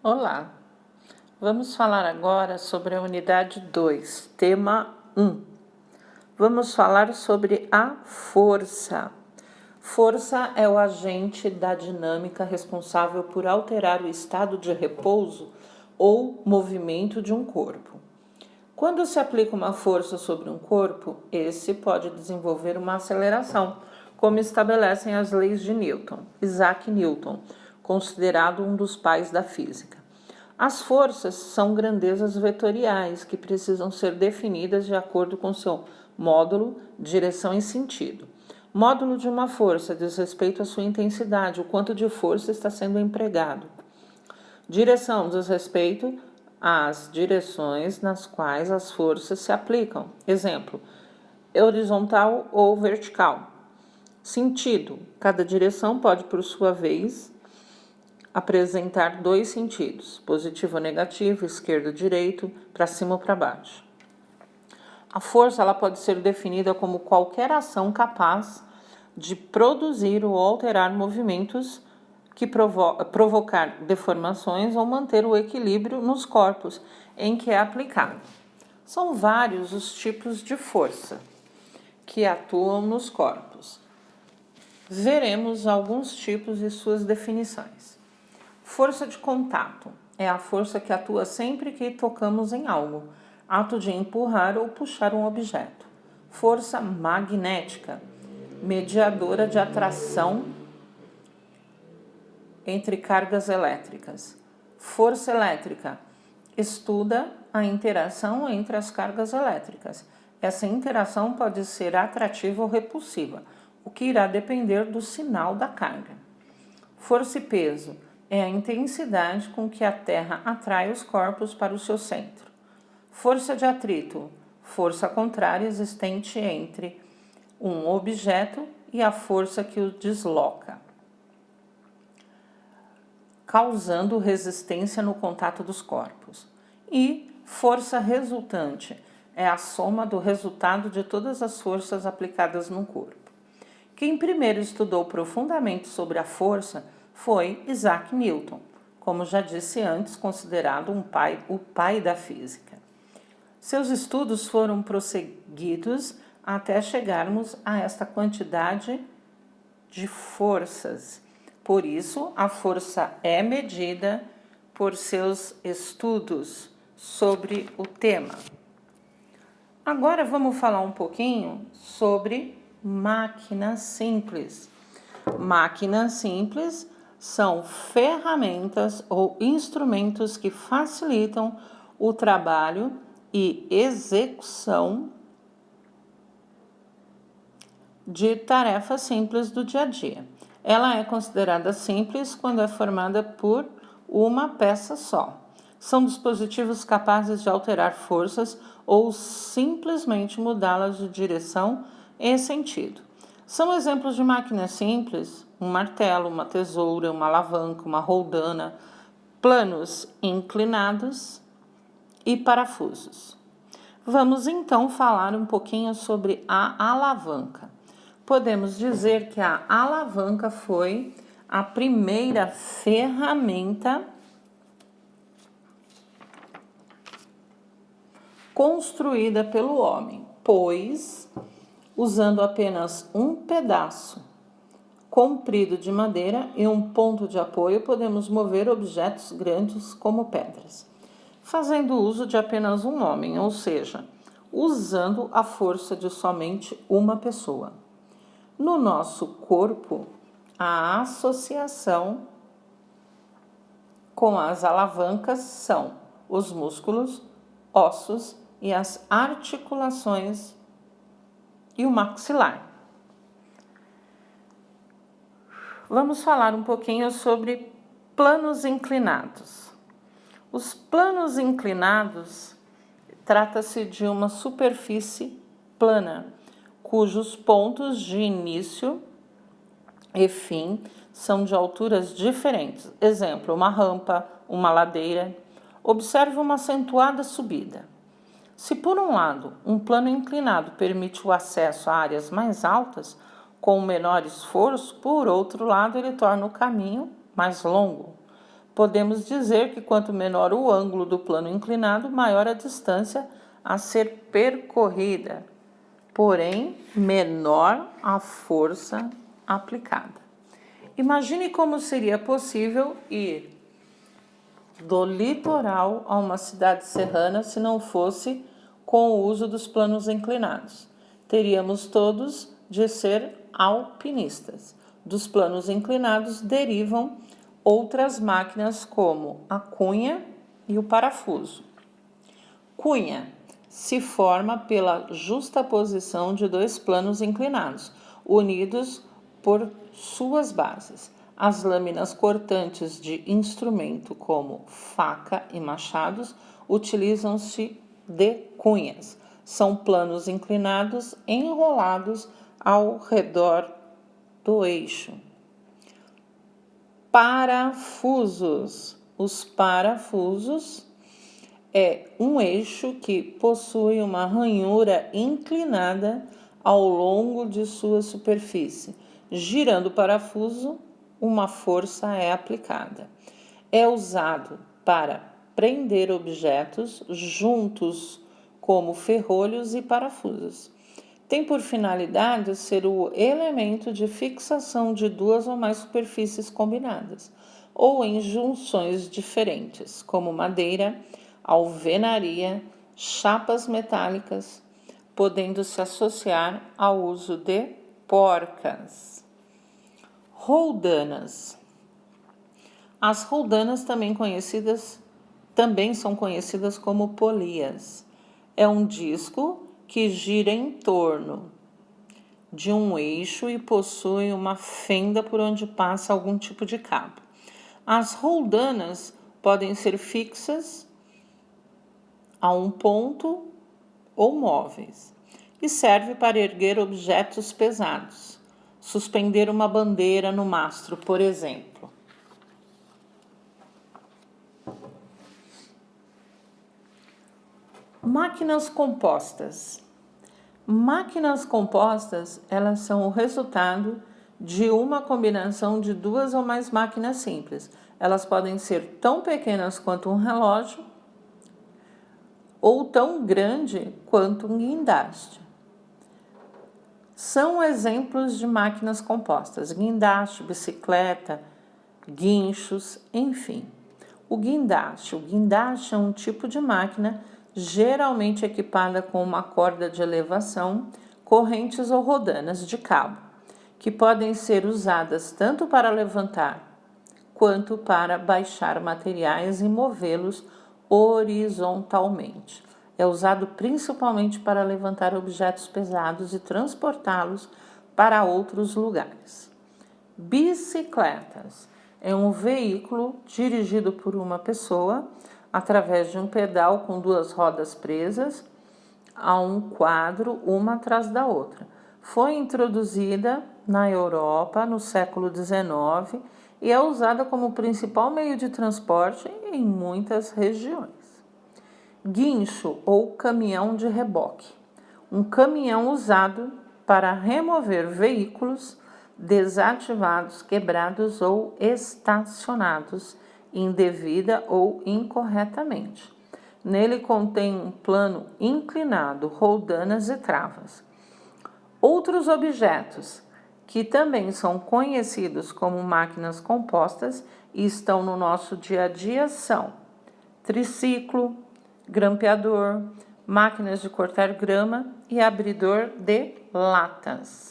Olá, vamos falar agora sobre a unidade 2, tema 1. Vamos falar sobre a força. Força é o agente da dinâmica responsável por alterar o estado de repouso ou movimento de um corpo. Quando se aplica uma força sobre um corpo, esse pode desenvolver uma aceleração, como estabelecem as leis de Newton. Isaac Newton, considerado um dos pais da física. As forças são grandezas vetoriais que precisam ser definidas de acordo com seu módulo, direção e sentido. Módulo de uma força diz respeito à sua intensidade, o quanto de força está sendo empregado. Direção diz respeito às direções nas quais as forças se aplicam. Exemplo, horizontal ou vertical. Sentido, cada direção pode, por sua vez, apresentar dois sentidos, positivo ou negativo, esquerdo ou direito, para cima ou para baixo. A força ela pode ser definida como qualquer ação capaz de produzir ou alterar movimentos que provocar deformações ou manter o equilíbrio nos corpos em que é aplicado. São vários os tipos de força que atuam nos corpos. Veremos alguns tipos e suas definições. Força de contato é a força que atua sempre que tocamos em algo, ato de empurrar ou puxar um objeto. Força magnética, mediadora de atração entre cargas elétricas. Força elétrica, estuda a interação entre as cargas elétricas. Essa interação pode ser atrativa ou repulsiva, o que irá depender do sinal da carga. Força e peso é a intensidade com que a Terra atrai os corpos para o seu centro. Força de atrito, força contrária existente entre um objeto e a força que o desloca, causando resistência no contato dos corpos. E força resultante é a soma do resultado de todas as forças aplicadas no corpo. Quem primeiro estudou profundamente sobre a força foi Isaac Newton, como já disse antes, considerado o pai da física. Seus estudos foram prosseguidos até chegarmos a esta quantidade de forças. Por isso, a força é medida por seus estudos sobre o tema. Agora vamos falar um pouquinho sobre máquinas simples. Máquinas simples são ferramentas ou instrumentos que facilitam o trabalho e execução de tarefas simples do dia a dia. Ela é considerada simples quando é formada por uma peça só. São dispositivos capazes de alterar forças ou simplesmente mudá-las de direção e sentido. São exemplos de máquinas simples: um martelo, uma tesoura, uma alavanca, uma roldana, planos inclinados e parafusos. Vamos então falar um pouquinho sobre a alavanca. Podemos dizer que a alavanca foi a primeira ferramenta construída pelo homem, pois, usando apenas um pedaço comprido de madeira e um ponto de apoio, podemos mover objetos grandes como pedras, fazendo uso de apenas um homem, ou seja, usando a força de somente uma pessoa. No nosso corpo, a associação com as alavancas são os músculos, ossos e as articulações e o maxilar. Vamos falar um pouquinho sobre planos inclinados. Os planos inclinados trata-se de uma superfície plana, cujos pontos de início e fim são de alturas diferentes. Exemplo, uma rampa, uma ladeira. Observe uma acentuada subida. Se por um lado, um plano inclinado permite o acesso a áreas mais altas, com menor esforço, por outro lado, ele torna o caminho mais longo. Podemos dizer que quanto menor o ângulo do plano inclinado, maior a distância a ser percorrida, porém menor a força aplicada. Imagine como seria possível ir do litoral a uma cidade serrana se não fosse com o uso dos planos inclinados. Teríamos todos de ser alpinistas. Dos planos inclinados derivam outras máquinas como a cunha e o parafuso. Cunha se forma pela justaposição de dois planos inclinados, unidos por suas bases. As lâminas cortantes de instrumento como faca e machados utilizam-se de cunhas. São planos inclinados enrolados ao redor do eixo. Parafusos. Os parafusos é um eixo que possui uma ranhura inclinada ao longo de sua superfície. Girando o parafuso, uma força é aplicada. É usado para prender objetos juntos, como ferrolhos e parafusos. Tem por finalidade ser o elemento de fixação de duas ou mais superfícies combinadas, ou em junções diferentes, como madeira, alvenaria, chapas metálicas, podendo se associar ao uso de porcas. Roldanas. As roldanas também são conhecidas como polias. É um disco que gira em torno de um eixo e possui uma fenda por onde passa algum tipo de cabo. As roldanas podem ser fixas a um ponto ou móveis e serve para erguer objetos pesados, suspender uma bandeira no mastro, por exemplo. Máquinas compostas. Máquinas compostas, elas são o resultado de uma combinação de duas ou mais máquinas simples. Elas podem ser tão pequenas quanto um relógio ou tão grande quanto um guindaste. São exemplos de máquinas compostas: guindaste, bicicleta, guinchos, enfim. O guindaste é um tipo de máquina geralmente equipada com uma corda de elevação, correntes ou rodanas de cabo, que podem ser usadas tanto para levantar quanto para baixar materiais e movê-los horizontalmente. É usado principalmente para levantar objetos pesados e transportá-los para outros lugares. Bicicletas é um veículo dirigido por uma pessoa através de um pedal com duas rodas presas a um quadro, uma atrás da outra. Foi introduzida na Europa no século XIX e é usada como principal meio de transporte em muitas regiões. Guincho ou caminhão de reboque. Um caminhão usado para remover veículos desativados, quebrados ou estacionados indevida ou incorretamente. Nele contém um plano inclinado, roldanas e travas. Outros objetos que também são conhecidos como máquinas compostas e estão no nosso dia a dia são triciclo, grampeador, máquinas de cortar grama e abridor de latas.